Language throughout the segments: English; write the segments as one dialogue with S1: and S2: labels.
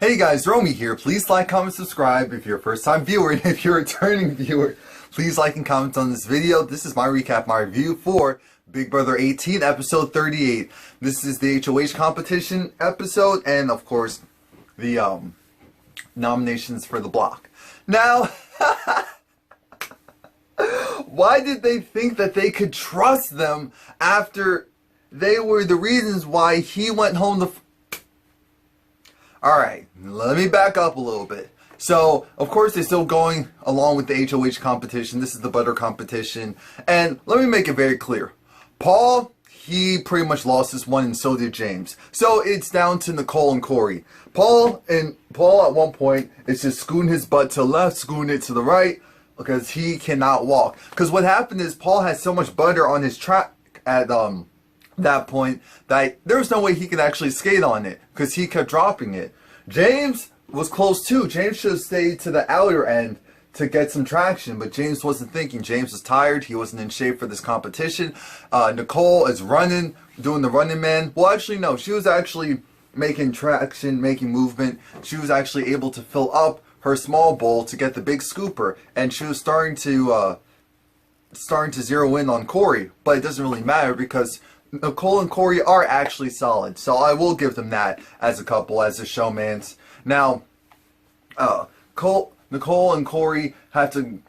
S1: Hey guys, Romie here. Please like, comment, subscribe if you're a first-time viewer, and if you're a returning viewer, please like and comment on this video. This is my recap, my review for Big Brother 18, episode 38. This is the HOH competition episode, and of course, the nominations for the block. Now, why did they think that they could trust them after they were the reasons why he went home the... Alright, let me back up a little bit. So, of course, they're still going along with the HOH competition. This is the butter competition. And let me make it very clear. Paul, he pretty much lost this one, and so did James. So, it's down to Nicole and Corey. Paul at one point is just scooting his butt to the left, scooting it to the right, because he cannot walk. Because what happened is Paul had so much butter on his track at that point that there was no way he could actually skate on it because he kept dropping it. James was close too. James should have stayed to the outer end to get some traction, but James wasn't thinking. James was tired. He wasn't in shape for this competition. Nicole is running, doing the running man. Well, actually, no. She was actually making traction, making movement. She was actually able to fill up her small bowl to get the big scooper, and she was starting to zero in on Corey, but it doesn't really matter because Nicole and Corey are actually solid, so I will give them that as a couple, as a showmans. Now, Nicole and Corey have to,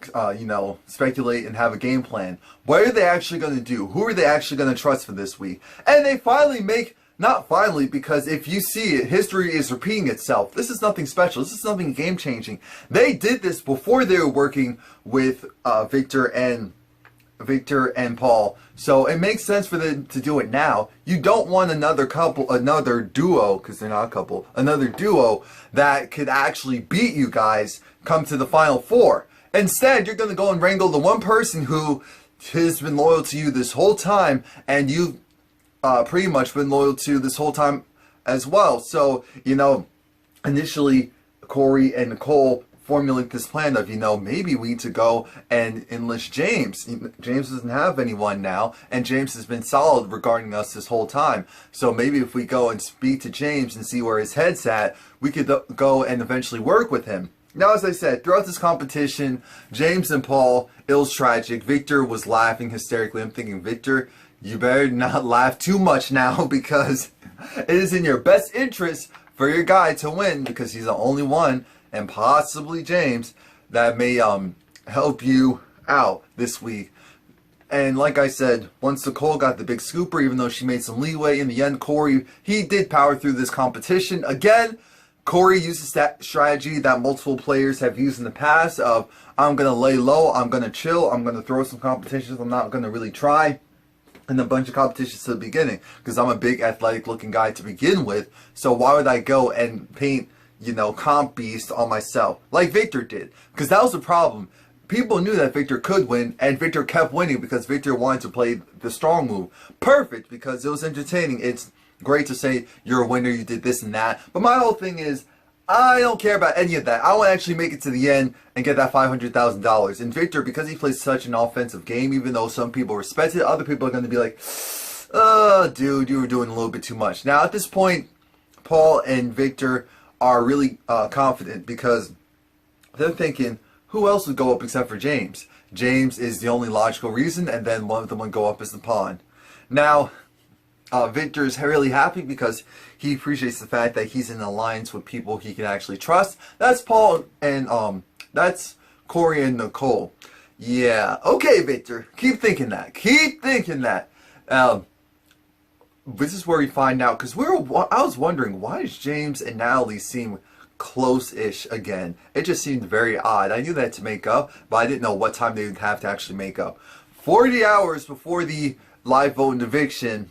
S1: speculate and have a game plan. What are they actually going to do? Who are they actually going to trust for this week? And they finally make, not finally, because if you see it, history is repeating itself. This is nothing special. This is nothing game-changing. They did this before they were working with Victor and Paul, so it makes sense for them to do it now. You don't want another duo, because they're not a couple, another duo that could actually beat you guys come to the final four. Instead, you're going to go and wrangle the one person who has been loyal to you this whole time, and you've pretty much been loyal to this whole time as well. So, initially, Corey and Nicole formulate this plan of, maybe we need to go and enlist James. James doesn't have anyone now, and James has been solid regarding us this whole time. So maybe if we go and speak to James and see where his head's at, we could go and eventually work with him. Now, as I said, throughout this competition, James and Paul, it was tragic. Victor was laughing hysterically. I'm thinking, Victor, you better not laugh too much now, because it is in your best interest for your guy to win, because he's the only one, and possibly James, that may help you out this week. And like I said, once Nicole got the big scooper, even though she made some leeway, in the end, Corey, he did power through this competition. Again, Corey uses that strategy that multiple players have used in the past of, I'm going to lay low, I'm going to chill, I'm going to throw some competitions, I'm not going to really try, and a bunch of competitions to the beginning, because I'm a big athletic looking guy to begin with, so why would I go and paint comp beast on myself, like Victor did? Because that was the problem. People knew that Victor could win, and Victor kept winning because Victor wanted to play the strong move. Perfect, because it was entertaining. It's great to say you're a winner, you did this and that. But my whole thing is, I don't care about any of that. I want to actually make it to the end and get that $500,000. And Victor, because he plays such an offensive game, even though some people respect it, other people are going to be like, dude, you were doing a little bit too much. Now, at this point, Paul and Victor are really confident, because they're thinking, who else would go up except for James? James is the only logical reason, and then one of them would go up as the pawn. Now, Victor is really happy because he appreciates the fact that he's in an alliance with people he can actually trust. That's Paul and that's Corey and Nicole. Yeah, okay, Victor, keep thinking that. Keep thinking that. This is where we find out, because I was wondering, why does James and Natalie seem close-ish again? It just seemed very odd. I knew that to make up, but I didn't know what time they would have to actually make up. 40 hours before the live vote and eviction,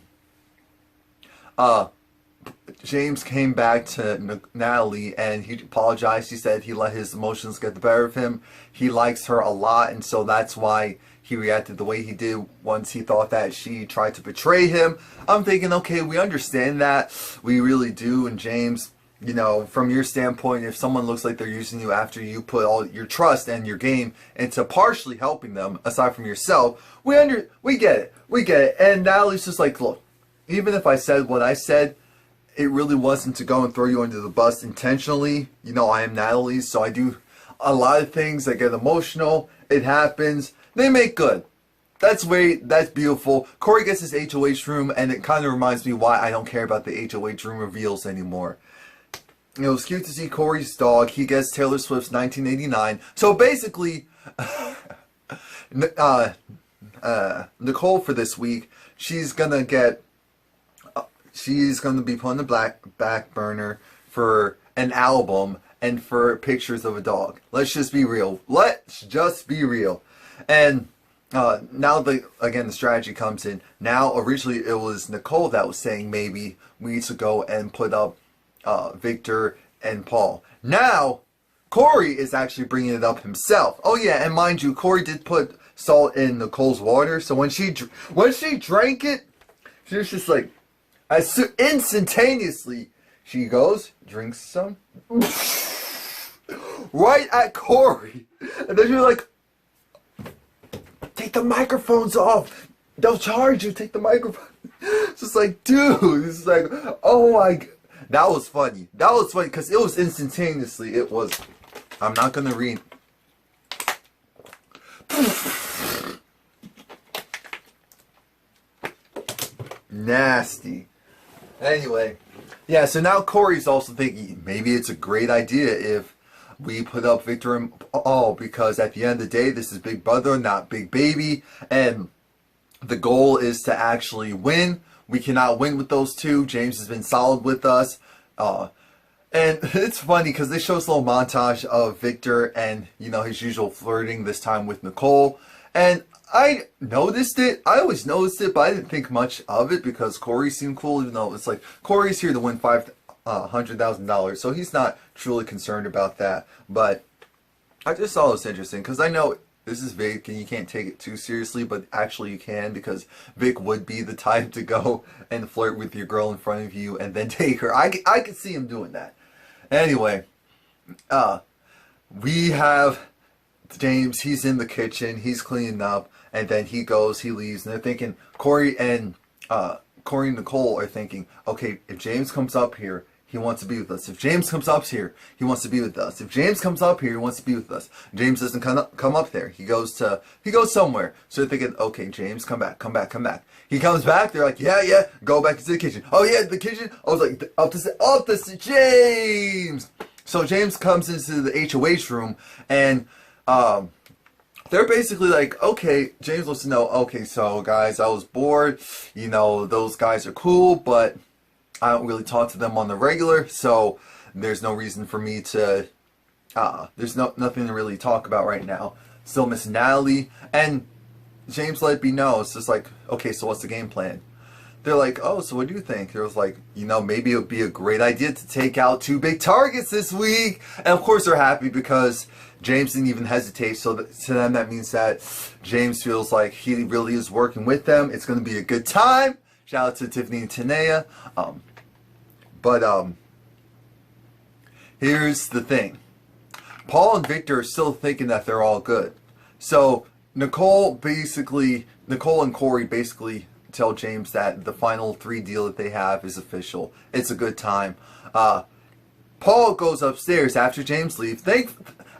S1: James came back to Natalie and he apologized. He said he let his emotions get the better of him. He likes her a lot, and so that's why he reacted the way he did once he thought that she tried to betray him. I'm thinking, okay, we understand that. We really do. And James, from your standpoint, if someone looks like they're using you after you put all your trust and your game into partially helping them, aside from yourself, we get it. We get it. And Natalie's just like, look, even if I said what I said, it really wasn't to go and throw you under the bus intentionally. You know, I am Natalie, so I do a lot of things that get emotional. It happens. They make good. That's beautiful. Corey gets his HOH room, and it kind of reminds me why I don't care about the HOH room reveals anymore. It was cute to see Corey's dog. He gets Taylor Swift's 1989. So basically, Nicole for this week, she's gonna be put on the back burner for an album and for pictures of a dog. Let's just be real. And now the strategy comes in. Now originally it was Nicole that was saying maybe we need to go and put up Victor and Paul. Now Corey is actually bringing it up himself. Oh yeah, and mind you, Corey did put salt in Nicole's water, so when she drank it, she was just like, instantaneously she goes, drinks some, right at Corey, and then she was like, take the microphones off, they'll charge you, take the microphone. It's just like, dude, it's like, oh my god. That was funny. That was funny because it was instantaneously. It was. I'm not gonna read. Nasty. Anyway, yeah. So now Corey's also thinking maybe it's a great idea if we put up Victor and Paul, because at the end of the day, this is Big Brother, not Big Baby, and the goal is to actually win. We cannot win with those two. James has been solid with us. And it's funny because they show us a little montage of Victor and, you know, his usual flirting, this time with Nicole. And I noticed it. I always noticed it, but I didn't think much of it because Corey seemed cool, even though it's like, Corey's here to win $100,000, so he's not truly concerned about that. But I just thought it was interesting because I know this is Vic and you can't take it too seriously, but actually you can, because Vic would be the type to go and flirt with your girl in front of you and then take her. I could see him doing that. Anyway, we have James. He's in the kitchen. He's cleaning up, and then he leaves, and they're thinking, Corey and Nicole are thinking, okay, if James comes up here, he wants to be with us. If James comes up here, he wants to be with us. If James comes up here, he wants to be with us. James doesn't come up there. He goes somewhere. So they're thinking, okay, James, come back. He comes back. They're like, yeah, go back into the kitchen. Oh yeah, the kitchen. I was like, up to James. So James comes into the HOH room, and they're basically like, okay, James wants to know, okay, so guys, I was bored. You know, those guys are cool, but I don't really talk to them on the regular, so there's no reason for me to, there's nothing to really talk about right now. Still missing Natalie, and James let it be known. It's just like, okay, so what's the game plan? They're like, oh, so what do you think? There was like, you know, maybe it would be a great idea to take out 2 big targets this week. And of course they're happy because James didn't even hesitate. So to them, that means that James feels like he really is working with them. It's going to be a good time. Shout out to Tiffany and Tanea. But here's the thing. Paul and Victor are still thinking that they're all good. So Nicole and Corey basically tell James that the final 3 deal that they have is official. It's a good time. Paul goes upstairs after James leaves.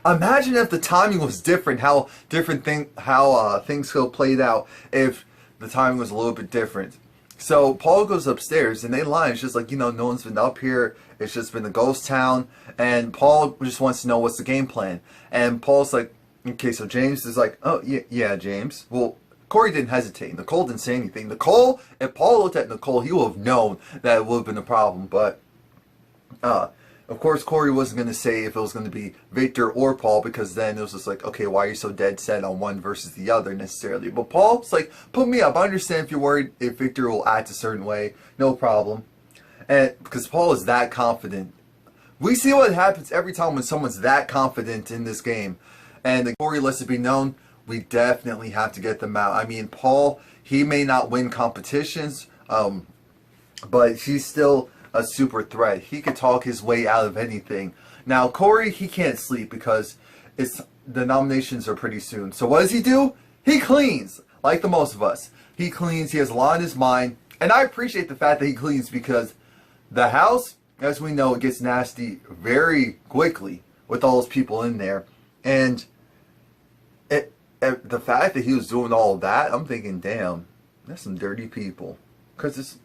S1: Imagine if the timing was different, how things could have played out if the timing was a little bit different. So Paul goes upstairs, and they lie. It's just like, you know, no one's been up here. It's just been a ghost town. And Paul just wants to know what's the game plan. And Paul's like, okay, so James is like, oh, yeah, James. Well, Corey didn't hesitate. Nicole didn't say anything. If Paul looked at Nicole, he would have known that it would have been a problem. But, of course, Corey wasn't going to say if it was going to be Victor or Paul, because then it was just like, okay, why are you so dead set on one versus the other necessarily? But Paul's like, put me up. I understand if you're worried if Victor will act a certain way. No problem. And because Paul is that confident. We see what happens every time when someone's that confident in this game. And Corey lets it be known, we definitely have to get them out. I mean, Paul, he may not win competitions, but he's still a super threat. He could talk his way out of anything. Now, Corey, he can't sleep because the nominations are pretty soon. So what does he do? He cleans, like the most of us. He cleans. He has a lot on his mind. And I appreciate the fact that he cleans because The house, as we know, it gets nasty very quickly with all those people in there. And the fact that he was doing all of that, I'm thinking, damn, that's some dirty people. Because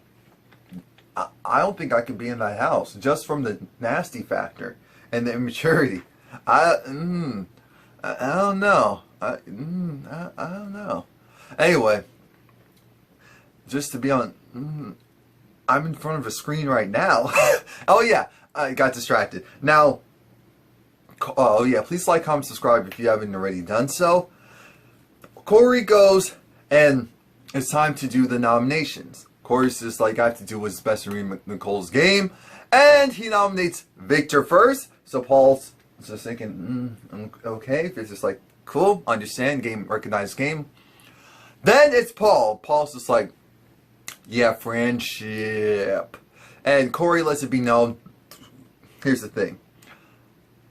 S1: I don't think I could be in that house just from the nasty factor and the immaturity. I don't know. I don't know. Anyway, just to be on, I'm in front of a screen right now. Oh yeah, I got distracted. Now, oh yeah, please like, comment, subscribe if you haven't already done so. Corey goes, and it's time to do the nominations. Corey's just like, I have to do what's best to read Nicole's game, and he nominates Victor first. So Paul's just thinking, okay, it's just like, cool, understand, game, recognized game. Then it's Paul. Paul's just like, yeah, friendship. And Corey lets it be known, here's the thing.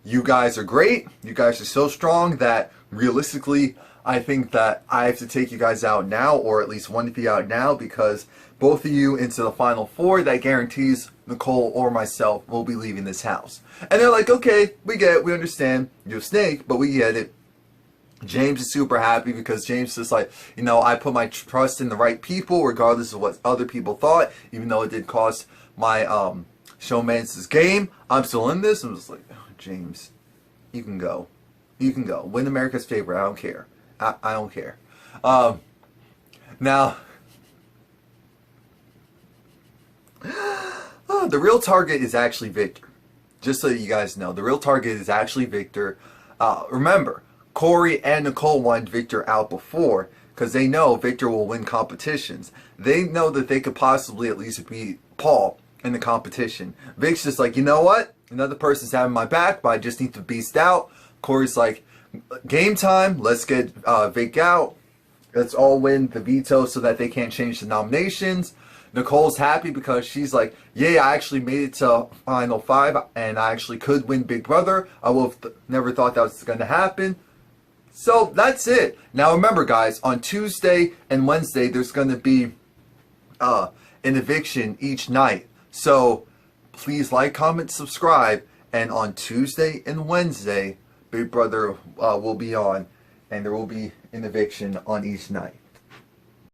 S1: You guys are great. You guys are so strong that realistically, I think that I have to take you guys out now, or at least one of you out now, because both of you into the final four, that guarantees Nicole or myself will be leaving this house. And they're like, okay, we get it, we understand, you're a snake, but we get it. James is super happy because James is like, you know, I put my trust in the right people regardless of what other people thought, even though it did cost my showman's game. I'm still in this. I'm just like, oh, James, you can go. You can go. Win America's favorite. I don't care. I don't care. Now, the real target is actually Victor. Just so you guys know, the real target is actually Victor. Remember, Corey and Nicole wanted Victor out before because they know Victor will win competitions. They know that they could possibly at least beat Paul in the competition. Vic's just like, you know what? Another person's having my back, but I just need to beast out. Corey's like, game time. Let's get Vic out. Let's all win the veto so that they can't change the nominations. Nicole's happy because she's like, yeah, I actually made it to Final 5 and I actually could win Big Brother. I would have never thought that was going to happen. So that's it. Now remember guys, on Tuesday and Wednesday there's going to be an eviction each night. So please like, comment, subscribe. And on Tuesday and Wednesday, Big Brother will be on and there will be an eviction on each night.